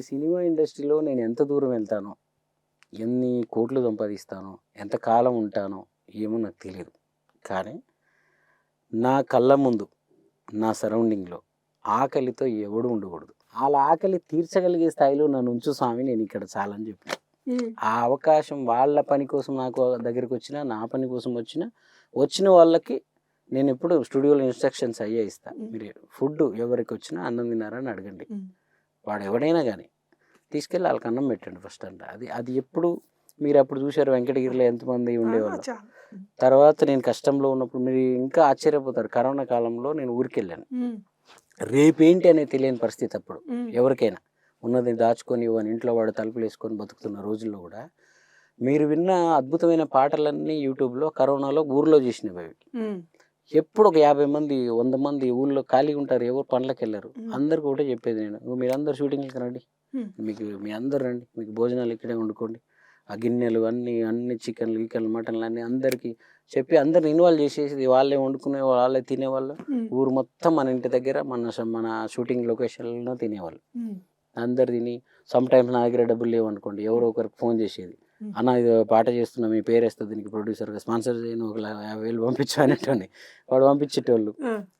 Cinema ఇండస్ట్రీలో నేను ఎంత దూరం వెళ్తానో, ఎన్ని కోట్లు సంపాదిస్తానో, ఎంత కాలం ఉంటానో ఏమో నాకు తెలియదు. కానీ నా కళ్ళ ముందు, నా సరౌండింగ్‌లో ఆకలితో ఎవడు ఉండకూడదు. ఆళ్ళ ఆకలి తీర్చగలిగే స్థాయిలో నన్ను ఉంచు స్వామి, నేను ఇక్కడ చాలని చెప్పిన. ఆ అవకాశం వాళ్ళ పని కోసం నాకు దగ్గరకొచ్చినా, నా పని కోసం వచ్చిన వాళ్ళకి నేనెప్పుడు స్టూడియోలో ఇన్‌స్ట్రక్షన్స్ అయ్యే ఇస్తా. మీరు ఫుడ్ ఎవరికొచ్చినా అన్నం తిన్నారా అని అడగండి. వాడెవడైనా గానీ తీసుకెళ్ళి ఆళ్ళకి అన్నం పెట్టండి ఫస్ట్ అంట. అది ఎప్పుడు మీరప్పుడు చూసారు వెంకటగిరిలో ఎంతమంది ఉండేవాళ్ళో. తర్వాత నేను కష్టంలో ఉన్నప్పుడు మీరు ఇంకా ఆశ్చర్యపోతారు. కరోనా కాలంలో నేను ఊరికెళ్ళాను. రేపేంటి అనేది తెలియని పరిస్థితి అప్పుడు ఎవరికైనా. ఉన్నది దాచుకొని ఇంట్లో వాడు తలుపులేసుకొని బతుకుతున్న రోజుల్లో కూడా మీరు విన్న అద్భుతమైన పాటలన్నీ యూట్యూబ్‌లో కరోనాలో ఊర్లో చేసినవి. ఎప్పుడు ఒక 50 మంది, 100 మంది ఊళ్ళో ఖాళీగా ఉంటారు. ఎవరు పనులకెళ్ళరు. అందరికి ఒకటే చెప్పేది నేను. మీరందరూ షూటింగ్‌లకి రండి. మీ అందరూ రండి. మీకు భోజనాలు ఇక్కడే వండుకోండి. ఆ గిన్నెలు అన్ని చికెన్‌లు, గికెన్‌లు, మటన్‌లు అన్నీ అందరికీ చెప్పి అందరిని ఇన్వాల్వ్ చేసేసి వాళ్ళే వండుకునే వాళ్ళే తినేవాళ్ళు. ఊరు మొత్తం మన ఇంటి దగ్గర మన షూటింగ్ లొకేషన్‌లో తినేవాళ్ళు. అందరు తిని సమ్‌టైమ్స్ నా దగ్గర డబ్బులు లేవనుకోండి, ఎవరో ఒకరికి ఫోన్ చేసేది. అన్న ఇది పాట చేస్తున్నా, మీ పేరేస్తా దీనికి ప్రొడ్యూసర్‌గా స్పాన్సర్ చేయను, ఒక 50,000 పంపించు అనేటోడిని. వాడు పంపించేటోళ్ళు.